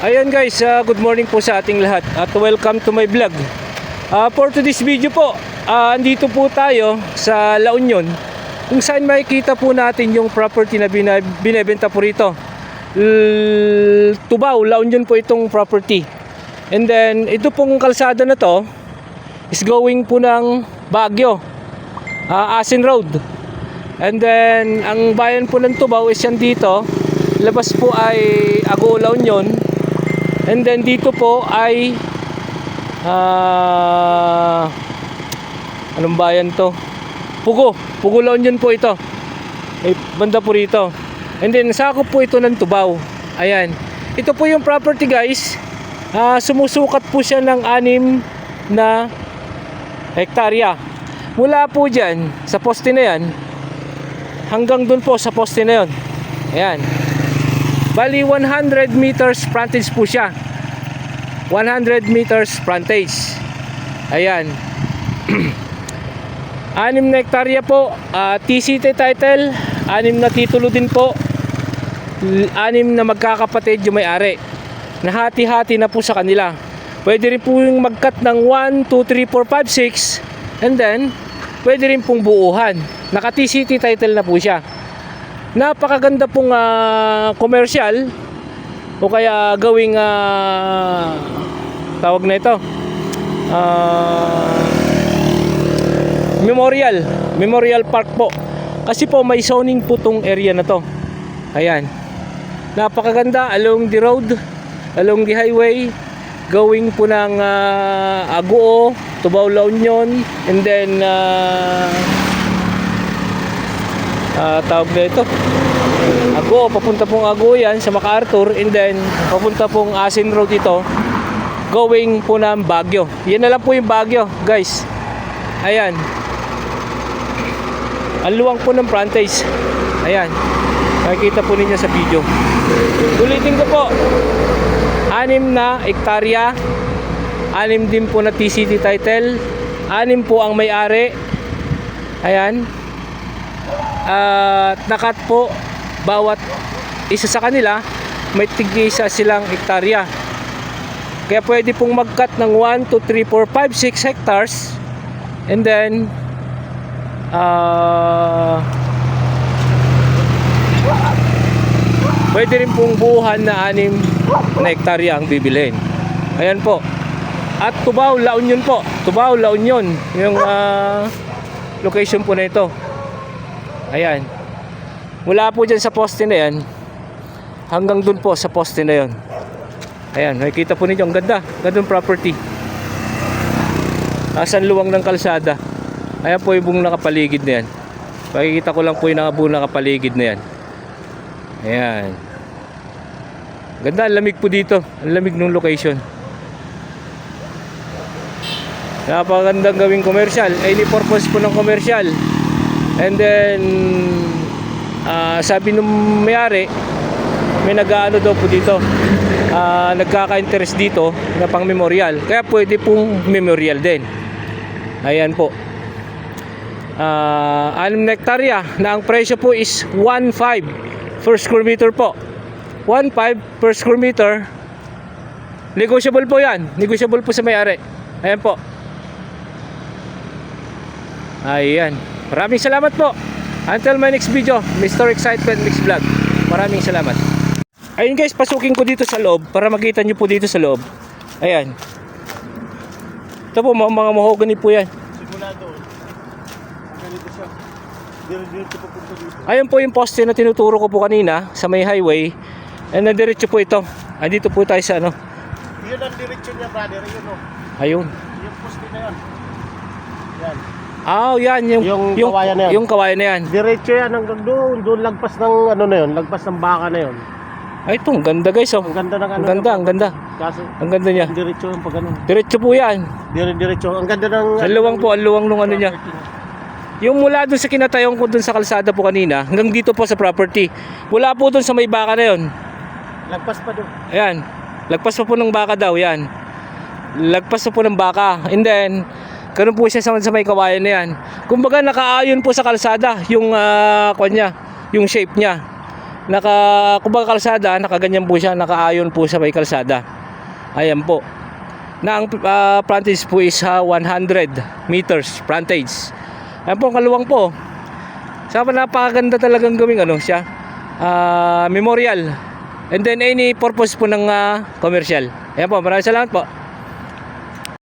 Ayan guys, good morning po sa ating lahat at welcome to my vlog. For today's video po, andito po tayo sa La Union, kung saan makikita po natin yung property na binebenta po rito. Tubao, La Union po itong property. And then ito pong kalsada na to is going po ng Baguio, Asin Road. And then ang bayan po ng Tubao is yan dito. Labas po ay Agoo, La Union. And then dito po ay anong bayan to? Pugo La Union po ito. Banda po rito. And then sakop po ito ng Tubao. Ayan. Ito po yung property guys. Sumusukat po siya ng 6 na hektarya. Mula po dyan sa poste na yan hanggang dun po sa poste na yon. Ayan. Bali 100 meters frontage po siya. 100 meters frontage. Ayan. 6 na hektarya po. TCT title. 6 na titulo din po. 6 na magkakapatid yung may-ari. Nahati-hati na po sa kanila. Pwede rin po yung mag-cut ng 1, 2, 3, 4, 5, 6. And then pwede rin pong buuhan. Naka TCT title na po siya. Napakaganda pong commercial o kaya gawing tawag na ito memorial park po, kasi po may zoning po tong area na to. Ayan, napakaganda along the road, along the highway, going po ng Agoo, Tubao, La Union, and then tawag na ito Agoo, papunta pong Agoo yan sa MacArthur, and then papunta pong Asin Road ito, going po ng Baguio. Yan na lang po yung Baguio guys. Ayan, ang luwang po ng frontage. Ayan, makikita po ninyo sa video. Ulitin ko po, 6 na hektarya, 6 din po na TCT title, 6 po ang may-ari. Ayan. Nakat po bawat isa sa kanila, may tig-isa silang hektarya. Kaya pwede pong mag-cut ng 1, 2, 3, 4, 5, 6 hectares. And then pwede rin pong buuhan na 6 na hektarya ang bibilhin. Ayan po. At Tubao, La Union po. Tubao, La Union yung location po na ito. Ayan. Mula po dyan sa poste na yan hanggang dun po sa poste na yon. Ayan, makikita po ninyo, ang ganda. Gandang property. Asan luwang ng kalsada. Ayan po yung buong nakapaligid na yan. Makikita ko lang po yung buong nakapaligid na yan. Ayan. Ganda, ang lamig po dito. Ang lamig ng location. Napakagandang gawing commercial. Any purpose po ng commercial. And then sabi nung may-ari, may nag-aano daw po dito, nagkaka-interest dito na pang memorial, kaya pwede pong memorial din. Ayan po, 6 na hektarya na ang presyo po is 1.5 per square meter po. 1.5 per square meter. Negotiable po yan. Negotiable po sa may-ari. Ayan po. Ayan. Maraming salamat po. Until my next video, Mr. Excitement Mix Vlog. Maraming salamat. Ayun guys, pasukin ko dito sa loob para makita nyo po dito sa loob. Ayan. Ito po, mga mahogany po yan. Simula doon. Ganito siya. Diretso po punta dito. Ayun po yung poste na tinuturo ko po kanina sa may highway. And diretso po ito. Andito po tayo sa ano. Yun ang diretso niya, brother. Yun o. Ayun. Yung poste na yan. Yan. Yan yung kawayan na yan. Yung kawayan na yan. Diretso yan hanggang doon. Doon lagpas ng ano na yun. Lagpas ng baka na yun. Ay, ito, ang ganda guys. Oh. Ang ganda ng ano. Ang ganda. Kaso, ang ganda niya. diretso yung pag ano. Diretso po yan. Diretso. Ang ganda ng... Ang luwang po, ang luwang nung ano niya. Yung mula doon sa kinatayong ko doon sa kalsada po kanina, hanggang dito po sa property. Mula po doon sa may baka na yun. Lagpas pa doon. Ayan. Lagpas pa po ng baka daw, yan. Lagpas pa po ng baka. And then, ganun po siya sa may kawayan na yan. Kumbaga nakaayon po sa kalsada yung kanya, yung shape niya. kumbaga kalsada, nakaganyan po siya, nakaayon po sa may kalsada. Ayan po. Na ang frontage po is 100 meters frontage. Ayan po, ang kaluwang po. Saka napakaganda talagang gawing siya. Memorial. And then any purpose po ng commercial. Ayan po, maraming salamat po.